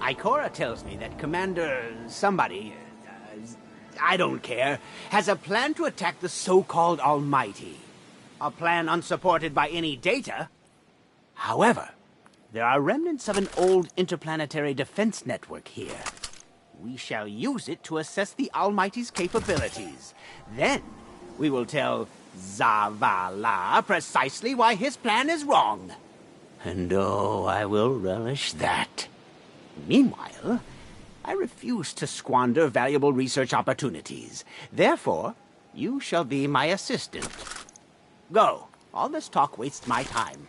Ikora tells me that Commander somebody, I don't care, has a plan to attack the so-called Almighty. A plan unsupported by any data. However, there are remnants of an old interplanetary defense network here. We shall use it to assess the Almighty's capabilities. Then, we will tell Zavala precisely why his plan is wrong. And oh, I will relish that. Meanwhile, I refuse to squander valuable research opportunities. Therefore, you shall be my assistant. Go. All this talk wastes my time.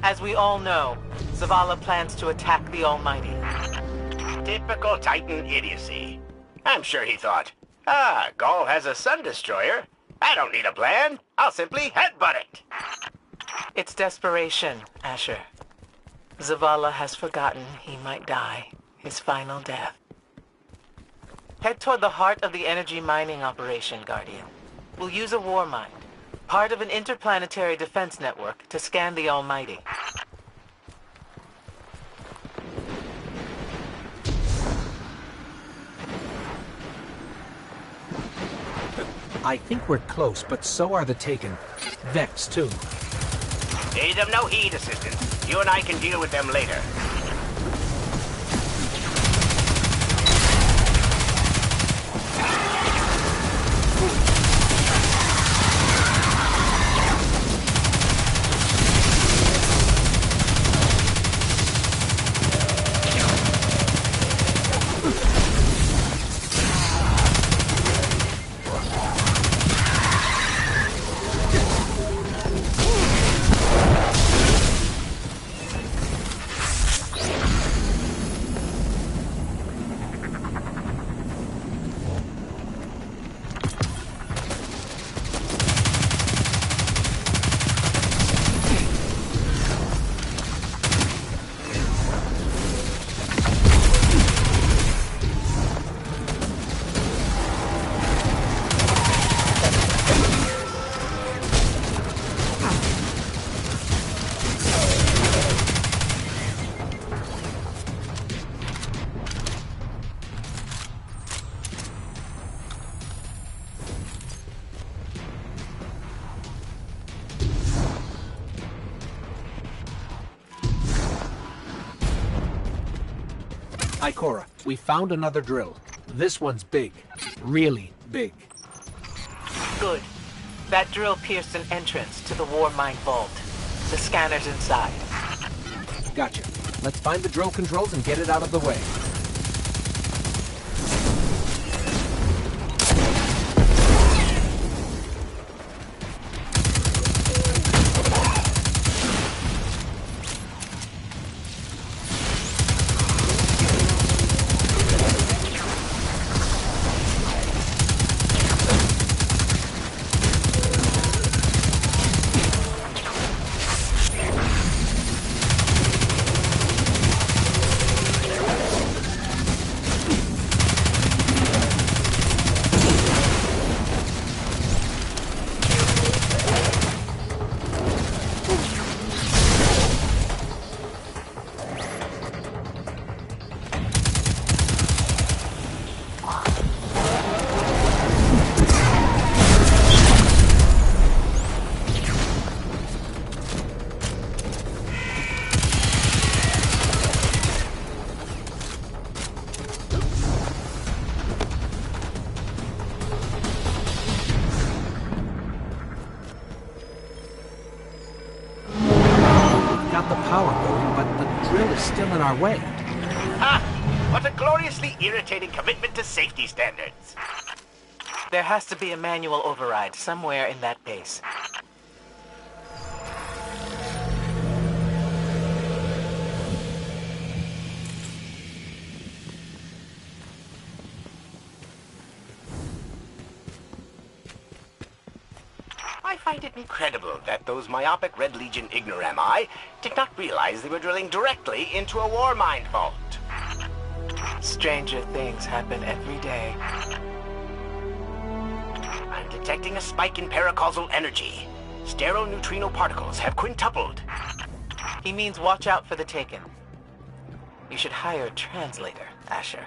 As we all know, Zavala plans to attack the Almighty. Typical Titan idiocy. I'm sure he thought, Gaul has a sun destroyer. I don't need a plan. I'll simply headbutt it. It's desperation, Asher. Zavala has forgotten he might die his final death. Head toward the heart of the energy mining operation, Guardian. We'll use a war mind, part of an interplanetary defense network, to scan the Almighty. I think we're close, but so are the Taken. Vex, too. Pay them no heed, Assistant. You and I can deal with them later. Ikora, we found another drill. This one's big. Really big. Good. That drill pierced an entrance to the war mine vault. The scanner's inside. Gotcha. Let's find the drill controls and get it out of the way. Got the power going, but the drill is still in our way. Ha! What a gloriously irritating commitment to safety standards. There has to be a manual override somewhere in that base. I find it incredible that those myopic Red Legion ignorami did not realize they were drilling directly into a war mine vault. Stranger things happen every day. I'm detecting a spike in paracausal energy. Stereoneutrino particles have quintupled. He means watch out for the Taken. You should hire a translator, Asher.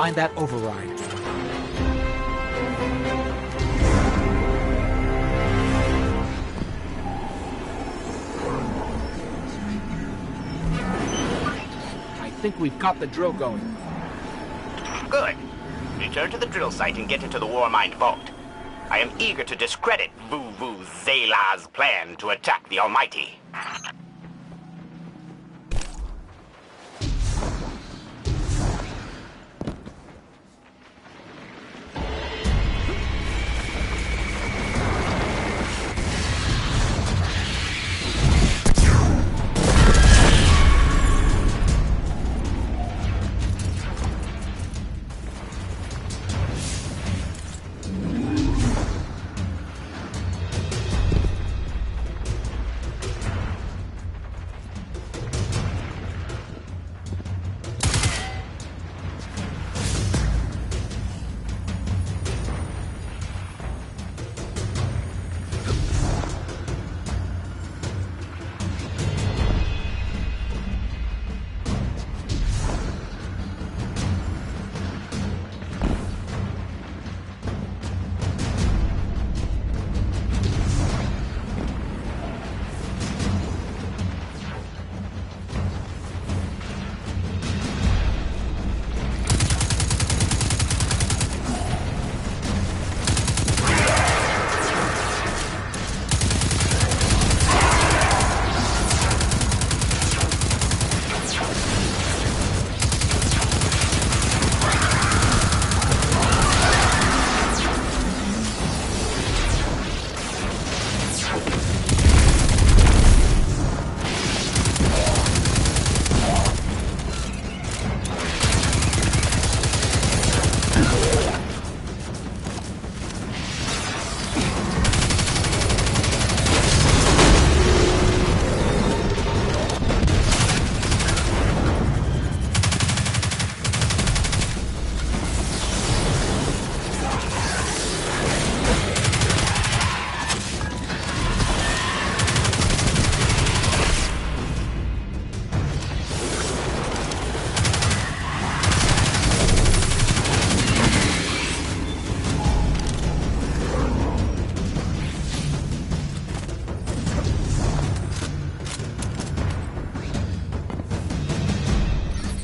find that override. I think we've got the drill going. Good. Return to the drill site and get into the Warmind vault. I am eager to discredit Zela's plan to attack the Almighty.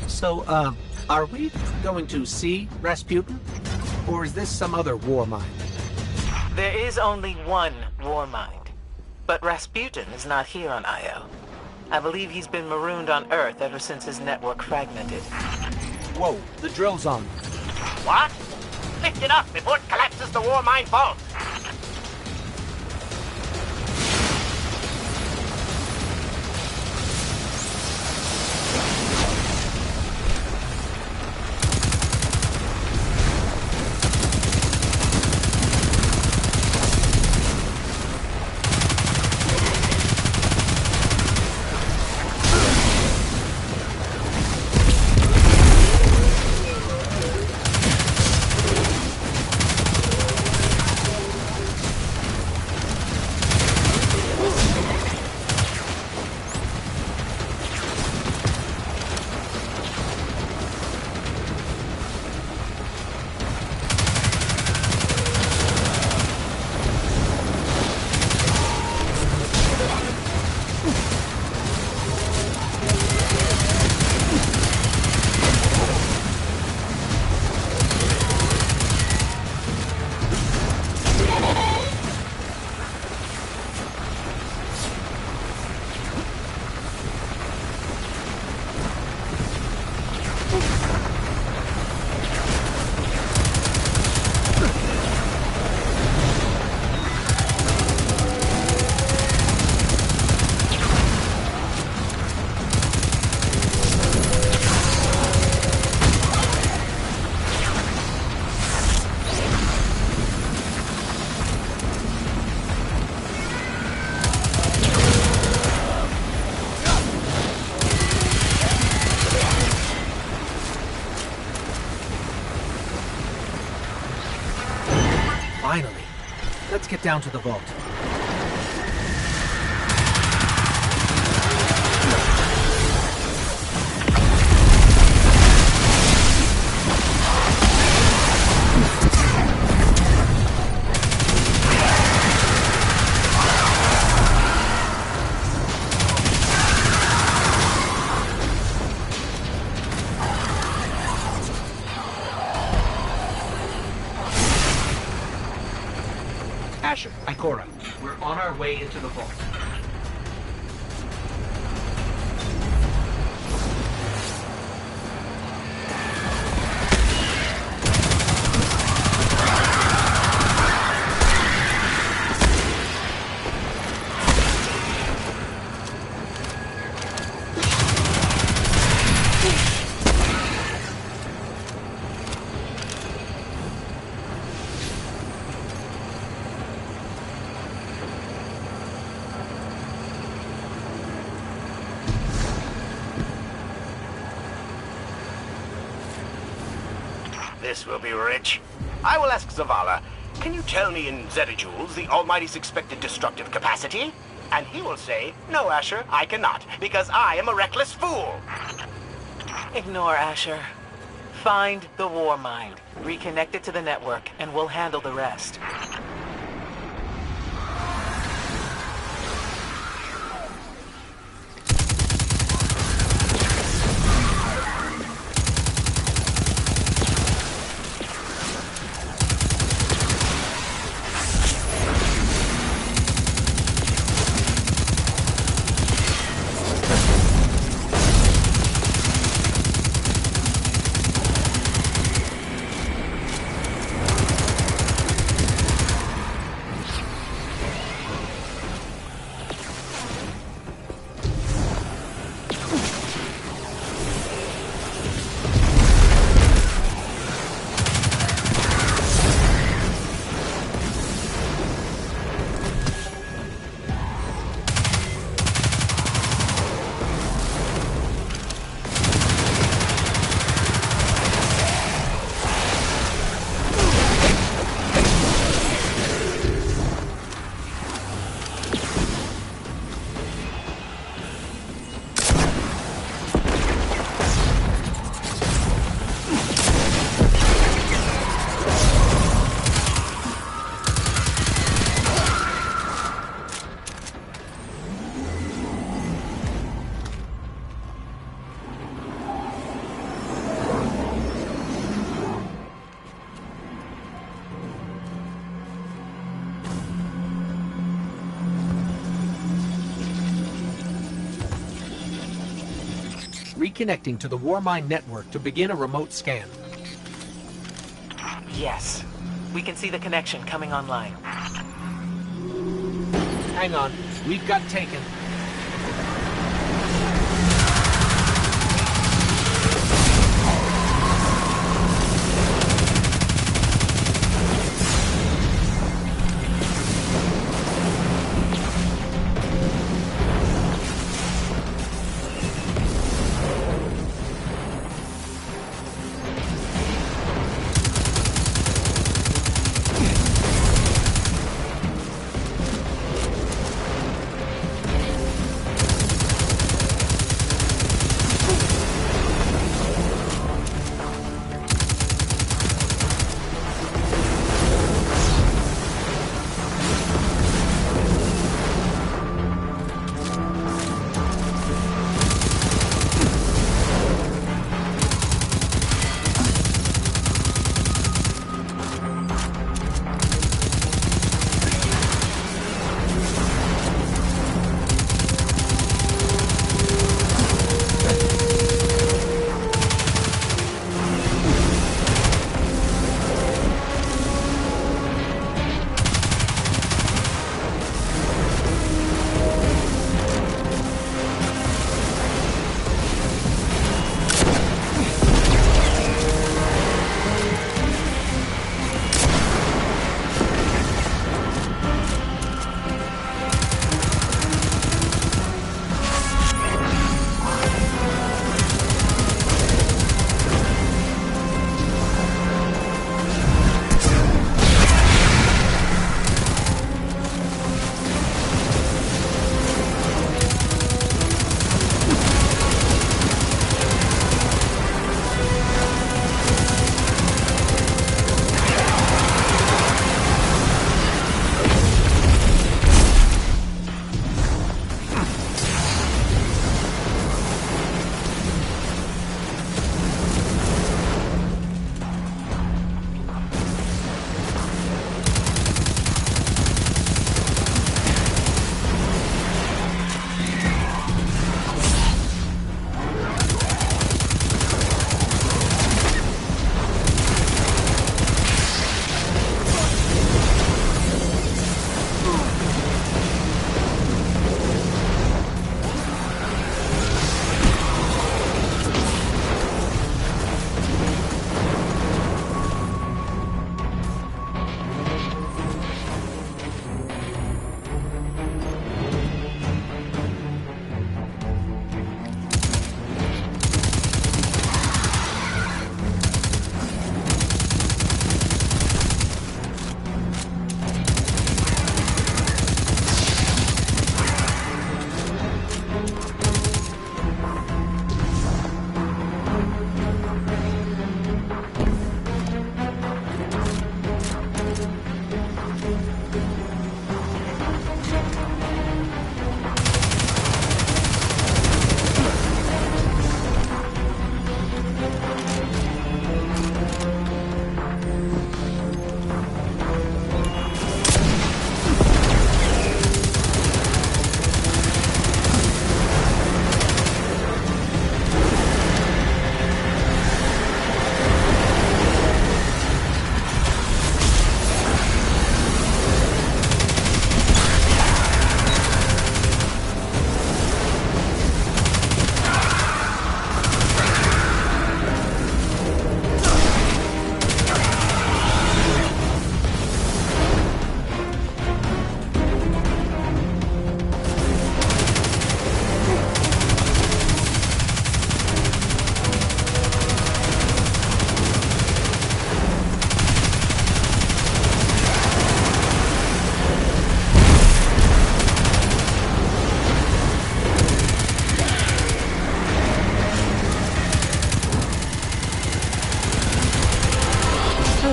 So, are we going to see Rasputin? Or is this some other war mind? There is only one war mind. But Rasputin is not here on Io. I believe he's been marooned on Earth ever since his network fragmented. Whoa, the drill's on. What? Lift it up before it collapses the Warmind vault. Finally. Let's get down to the vault. Asher, Ikora, we're on our way into the vault. This will be rich. I will ask Zavala, can you tell me in zettajoules the Almighty's expected destructive capacity? And he will say, no, Asher, I cannot, because I am a reckless fool. Ignore Asher. Find the War Mind, reconnect it to the network, and we'll handle the rest. Reconnecting to the Warmind network to begin a remote scan. Yes. We can see the connection coming online. Hang on, we've got taken.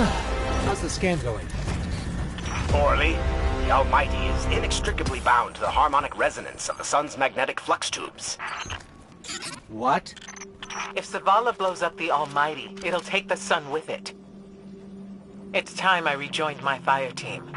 How's the scan going? Poorly. The Almighty is inextricably bound to the harmonic resonance of the sun's magnetic flux tubes. What? If Zavala blows up the Almighty, it'll take the sun with it. It's time I rejoined my fire team.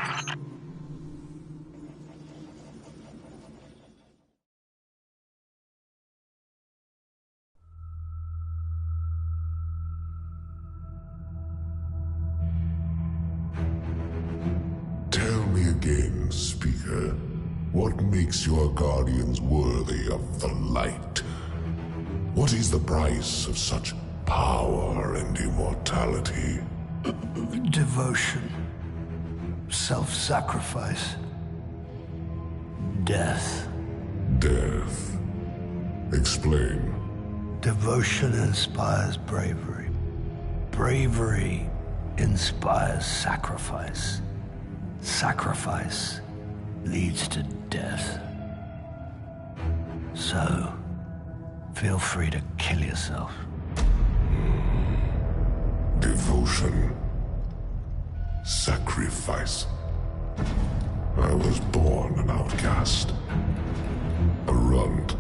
Tell me again, Speaker, what makes your guardians worthy of the light? What is the price of such power and immortality? Devotion. Self-sacrifice. Death. Death. Explain. Devotion inspires bravery. Bravery inspires sacrifice. Sacrifice leads to death. So, feel free to kill yourself. Devotion. Sacrifice. I was born an outcast. A runt.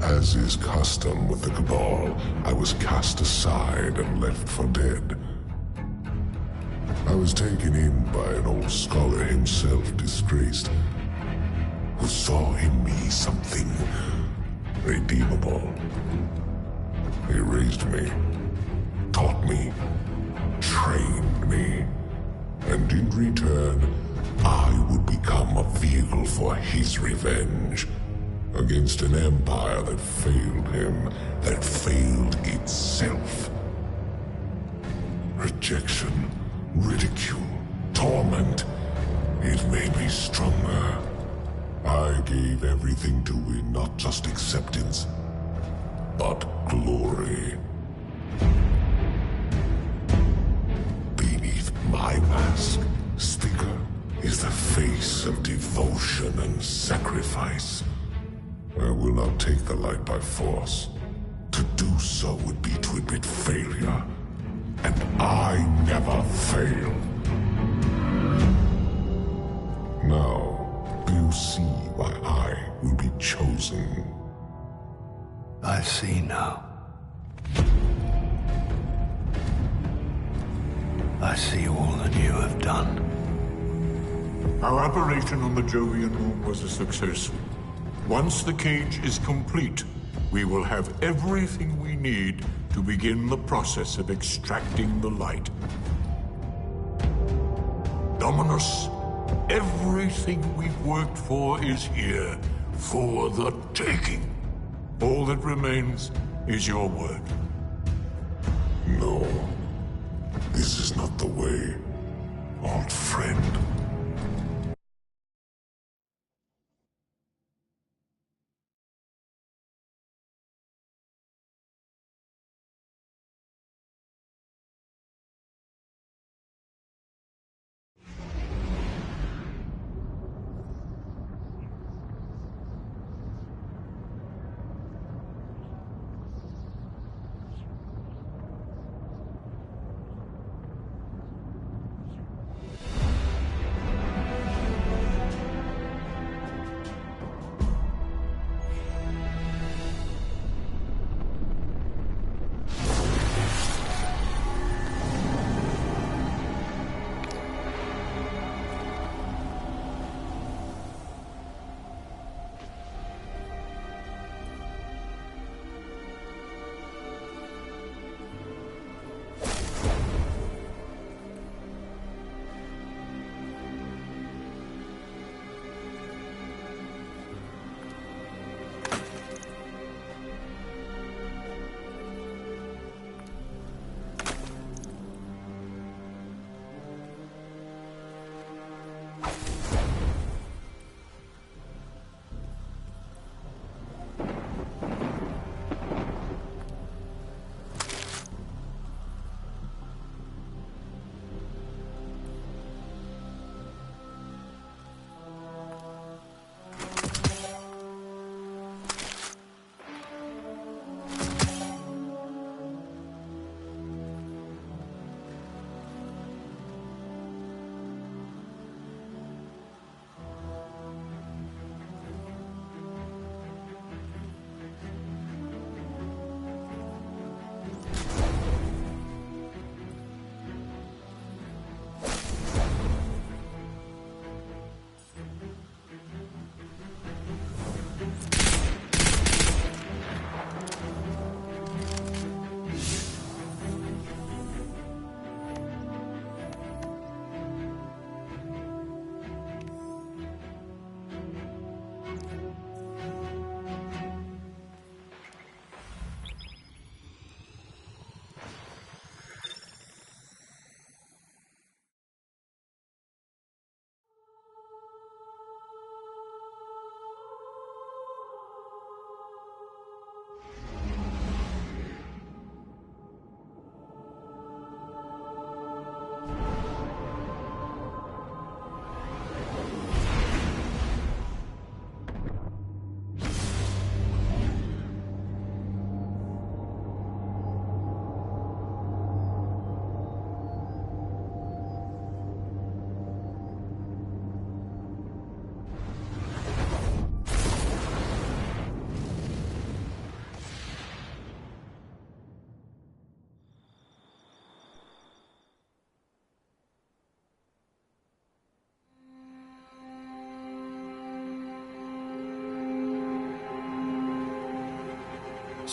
As is custom with the Cabal, I was cast aside and left for dead. I was taken in by an old scholar himself, disgraced, who saw in me something redeemable. He raised me, taught me, trained me, and in return, I would become a vehicle for his revenge against an empire that failed him, that failed itself. Rejection, ridicule, torment, it made me stronger. I gave everything to win not just acceptance, but glory. Beneath my mask, Speaker, is the face of devotion and sacrifice. I will not take the light by force. To do so would be to admit failure. And I never fail. Now, do you see why I will be chosen? I see now. I see all that you have done. Our operation on the Jovian moon was a success. Once the cage is complete, we will have everything we need to begin the process of extracting the light. Dominus, everything we've worked for is here, for the taking. All that remains is your word. No. This is not the way, old friend.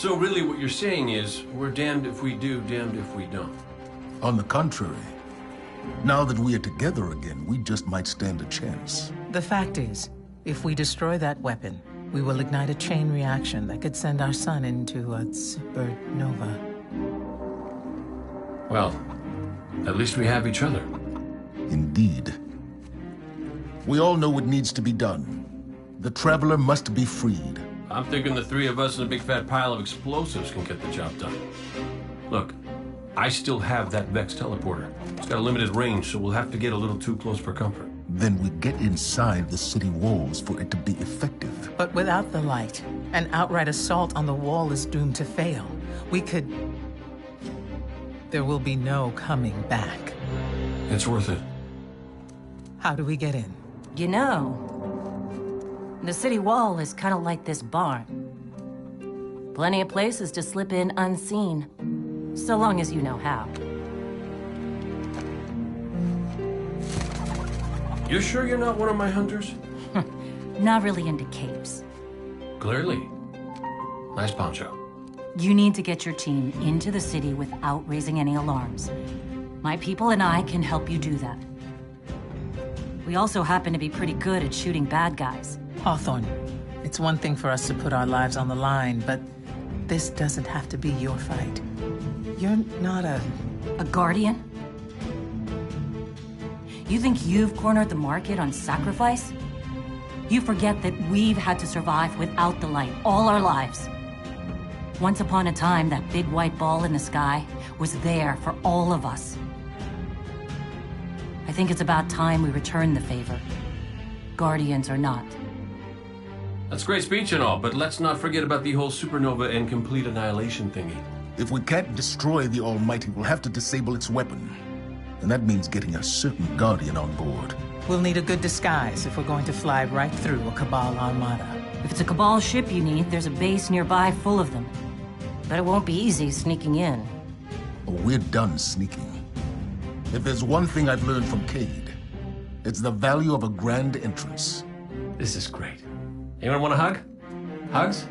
So really what you're saying is, we're damned if we do, damned if we don't. On the contrary, now that we are together again, we just might stand a chance. The fact is, if we destroy that weapon, we will ignite a chain reaction that could send our sun into a supernova. Well, at least we have each other. Indeed. We all know what needs to be done. The Traveler must be freed. I'm thinking the three of us in a big fat pile of explosives can get the job done. Look, I still have that Vex teleporter. It's got a limited range, so we'll have to get a little too close for comfort. Then we get inside the city walls for it to be effective. But without the light, an outright assault on the wall is doomed to fail. We could... There will be no coming back. It's worth it. How do we get in? You know, the city wall is kind of like this barn. Plenty of places to slip in unseen, so long as you know how. You sure you're not one of my hunters? Not really into capes. Clearly. Nice poncho. You need to get your team into the city without raising any alarms. My people and I can help you do that. We also happen to be pretty good at shooting bad guys. Hawthorne, it's one thing for us to put our lives on the line, but this doesn't have to be your fight. You're not a guardian? You think you've cornered the market on sacrifice? You forget that we've had to survive without the light all our lives. Once upon a time, that big white ball in the sky was there for all of us. I think it's about time we return the favor. Guardians or not. That's great speech and all, but let's not forget about the whole supernova and complete annihilation thingy. If we can't destroy the Almighty, we'll have to disable its weapon. And that means getting a certain Guardian on board. We'll need a good disguise if we're going to fly right through a Cabal armada. If it's a Cabal ship you need, there's a base nearby full of them. But it won't be easy sneaking in. Oh, we're done sneaking. If there's one thing I've learned from Cade, it's the value of a grand entrance. This is great. Anyone want a hug? Hugs?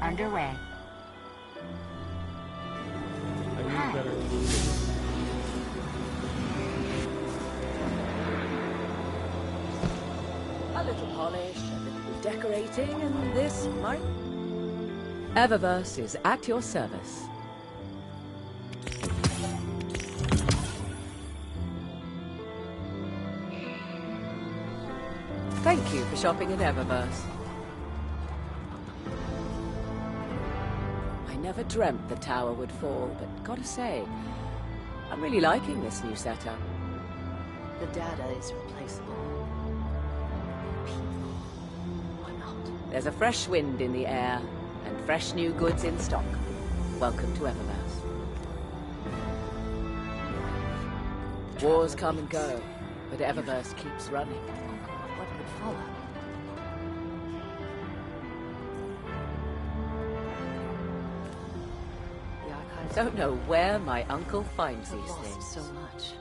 Underway. A little polish, a little decorating, and this might... Eververse is at your service. Thank you for shopping in Eververse. I never dreamt the tower would fall, but gotta say, I'm really liking this new setup. The data is replaceable. People, why not? There's a fresh wind in the air, and fresh new goods in stock. Welcome to Eververse. Wars come and go, but Eververse keeps running. What would follow? The archives Don't know where my uncle finds these things. so much.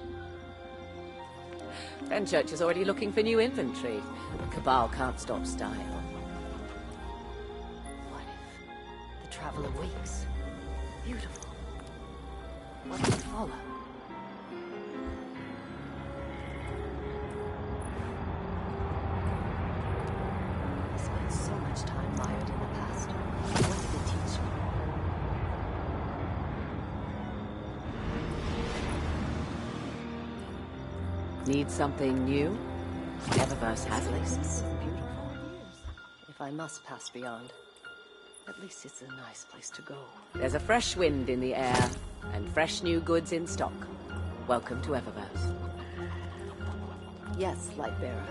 Fenchurch is already looking for new inventory. Cabal can't stop style. What if the Traveler wakes? Beautiful. What would follow? Need something new? Eververse has this. Beautiful. If I must pass beyond, at least it's a nice place to go. There's a fresh wind in the air, and fresh new goods in stock. Welcome to Eververse. Yes, Lightbearer.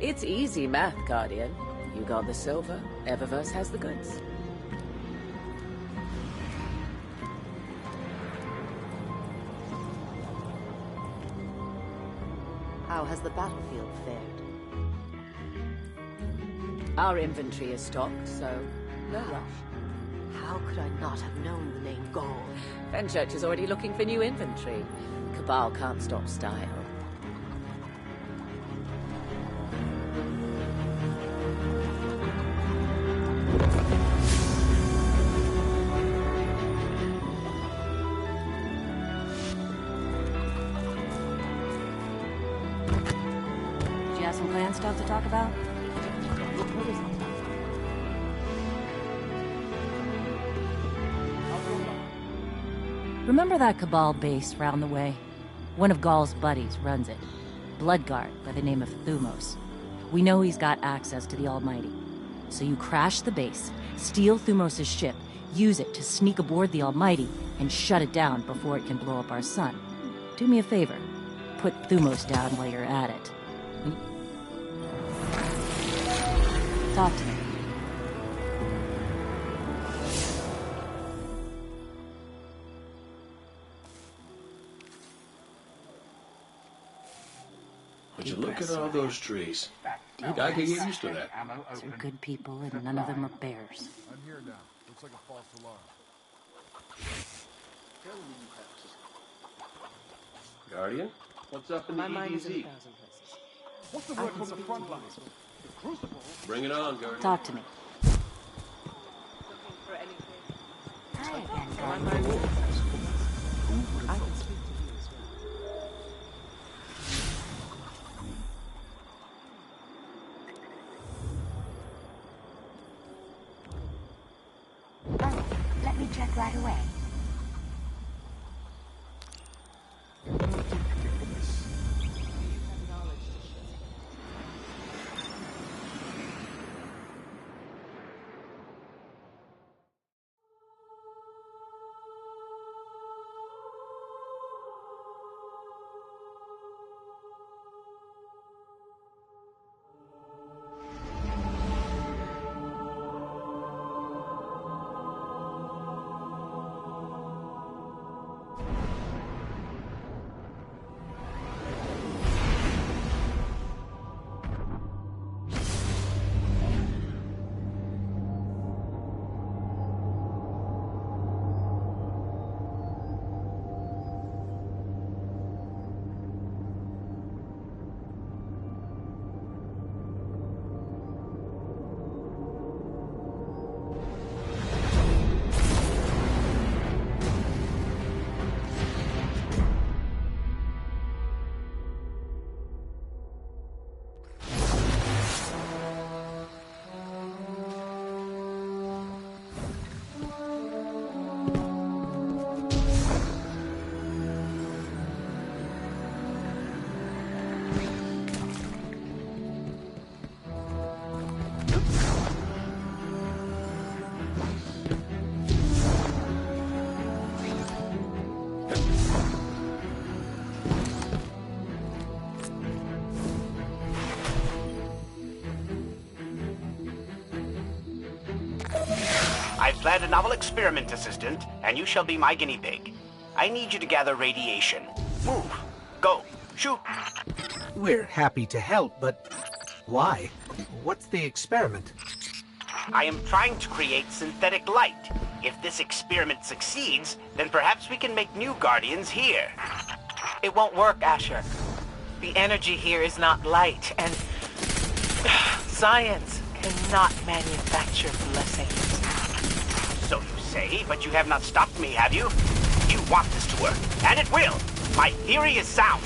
It's easy math, Guardian. You got the silver, Eververse has the goods. How has the battlefield fared? Our inventory is stocked, so no rush. How could I not have known the name Gaul? Fenchurch is already looking for new inventory. Cabal can't stop style. Did you have some clan stuff to talk about? What is it? Remember that Cabal base round the way? One of Gaul's buddies runs it. Bloodguard by the name of Thumos. We know he's got access to the Almighty. So you crash the base, steal Thumos' ship, use it to sneak aboard the Almighty, and shut it down before it can blow up our sun. Do me a favor. Put Thumos down while you're at it. Talk to me. Would you look at all those trees? I could get used to that. These are good people, and none of them are bears. I'm here now. Looks like a false alarm. Guardian, what's up in the mind is in a EDZ? thousand places. What's the word from the front lines? The Crucible? Bring it on, Guardian. Talk to me. For anything? Hi again, My Guardian. mind is in a thousand places. I can speak to you as well. Let me check right away. I've planned a novel experiment, assistant, and you shall be my guinea pig. I need you to gather radiation. Move. Go. Shoot. We're happy to help, but why? What's the experiment? I am trying to create synthetic light. If this experiment succeeds, then perhaps we can make new Guardians here. It won't work, Asher. The energy here is not light, and science cannot manufacture blessings. So you say, but you have not stopped me, have you? You want this to work, and it will. My theory is sound.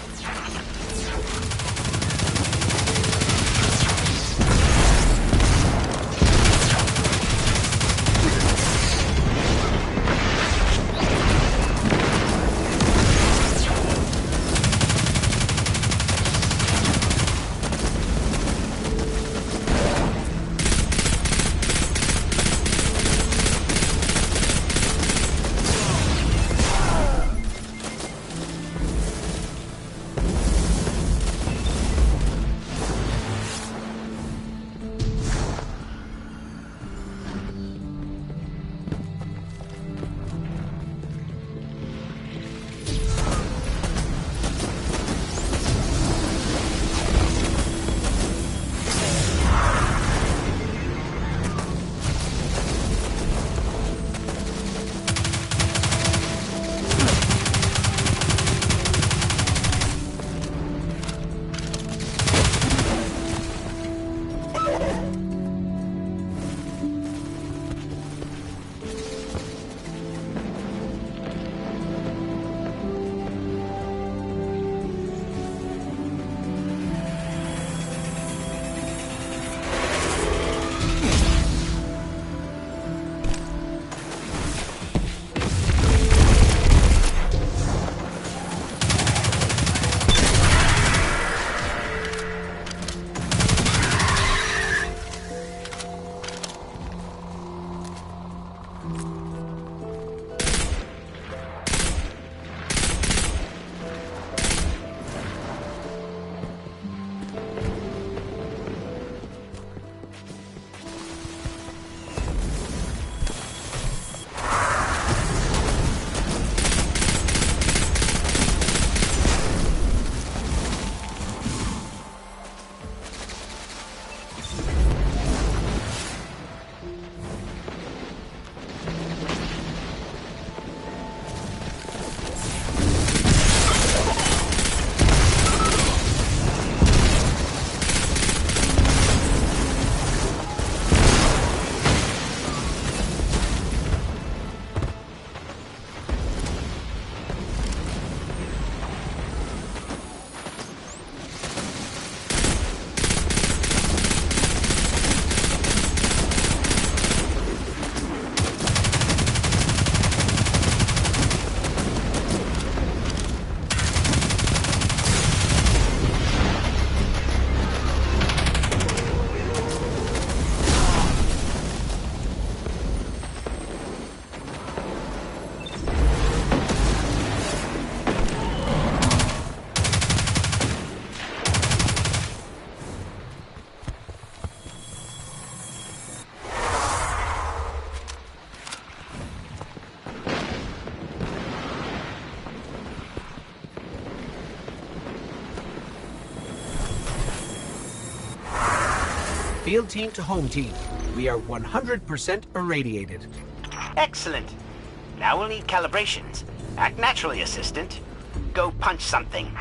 Field team to home team. We are 100% irradiated. Excellent. Now we'll need calibrations. Act naturally, Assistant. Go punch something.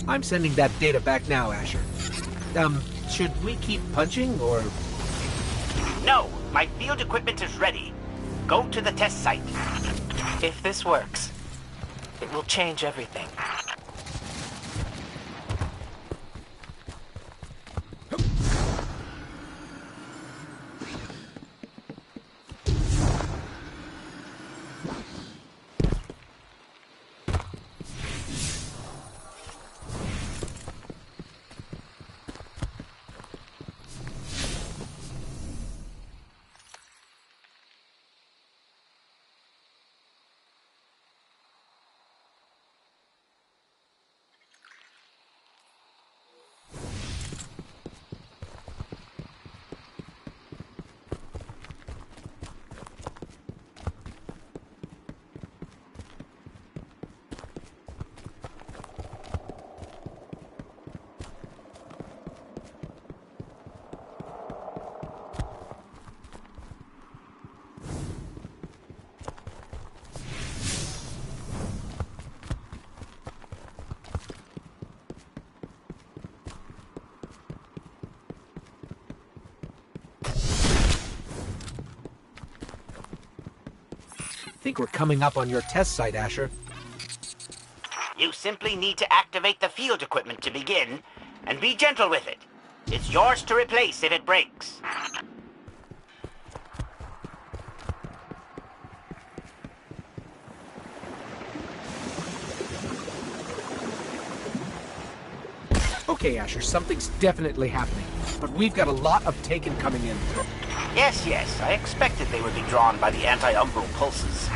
I'm sending that data back now, Asher. Should we keep punching, or...? No! My field equipment is ready. Go to the test site. If this works, it will change everything. I think we're coming up on your test site, Asher. You simply need to activate the field equipment to begin, and be gentle with it. It's yours to replace if it breaks. Okay, Asher, something's definitely happening. But we've got a lot of Taken coming in. Yes, yes, I expected they would be drawn by the anti-umbral pulses.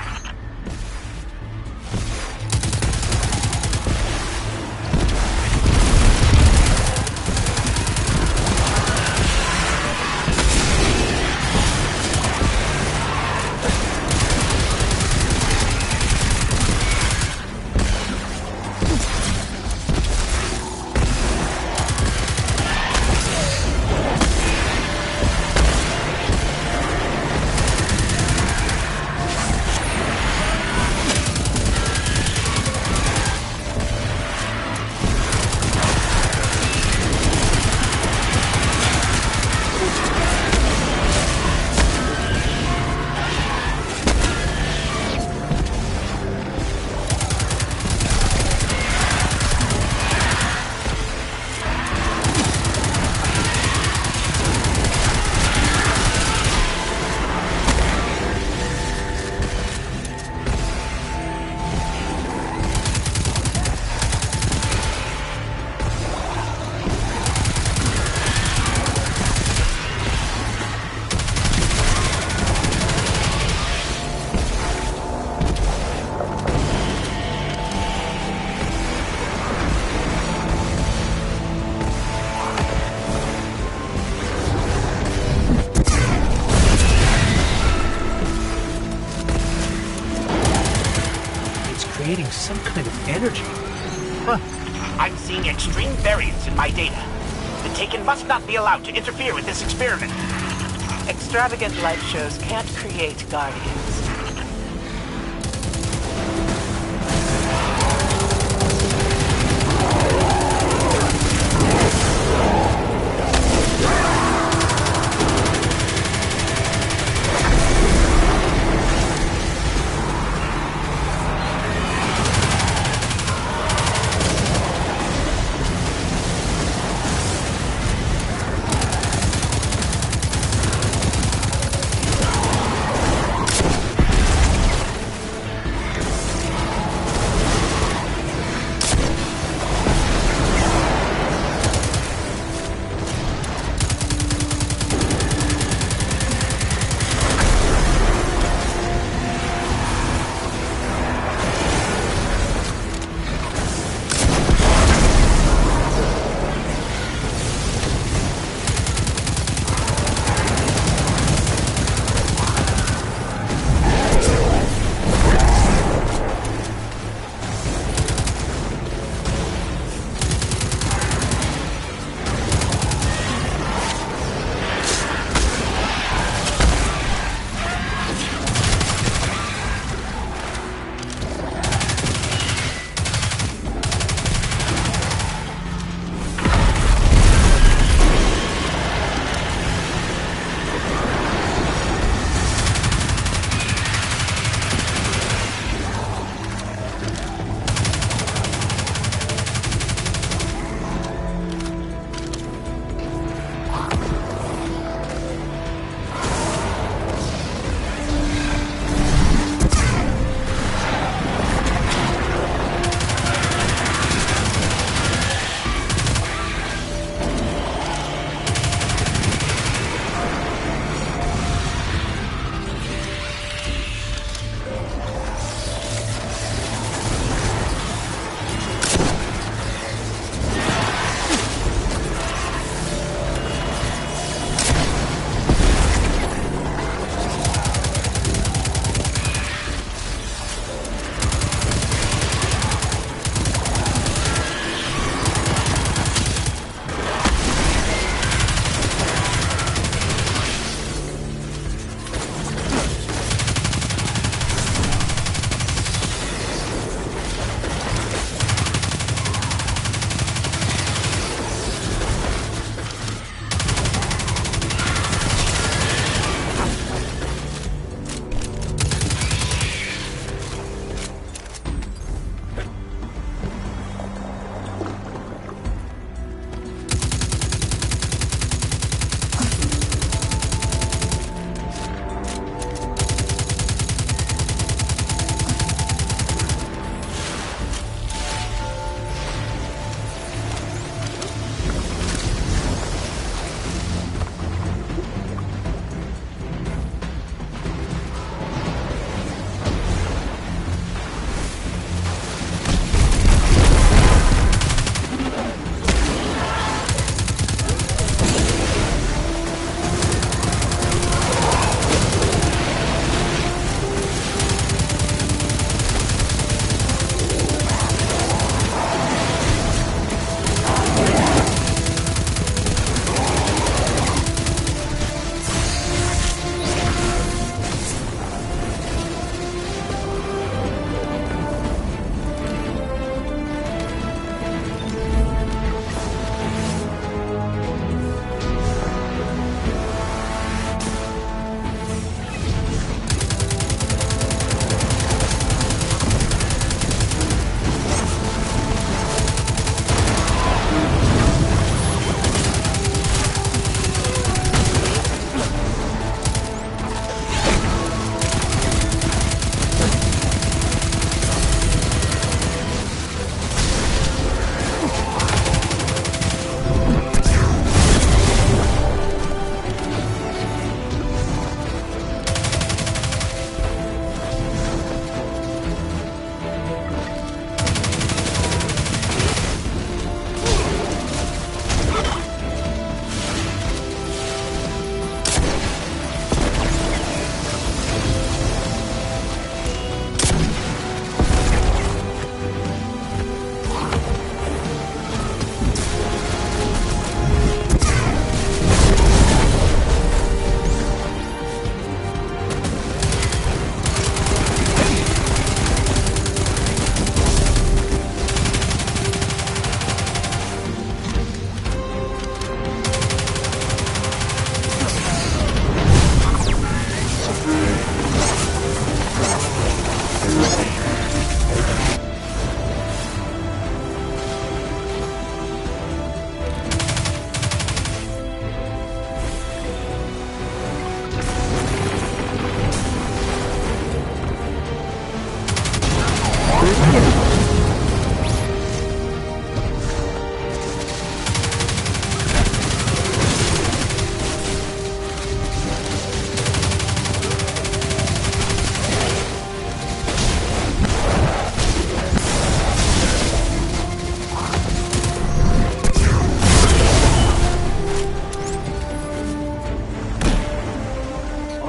Creating some kind of energy. Huh. I'm seeing extreme variance in my data. The Taken must not be allowed to interfere with this experiment. Extravagant light shows can't create guardians.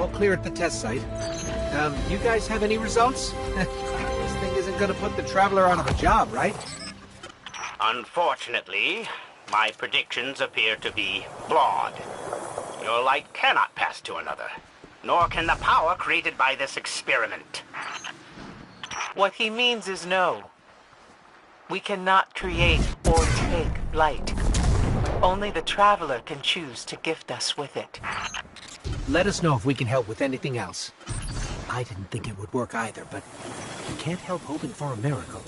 clear at the test site. You guys have any results? This thing isn't gonna put the Traveler out of a job, right? Unfortunately, my predictions appear to be flawed. Your light cannot pass to another, nor can the power created by this experiment. What he means is no. We cannot create or take light. Only the Traveler can choose to gift us with it. Let us know if we can help with anything else. I didn't think it would work either, but we can't help hoping for a miracle.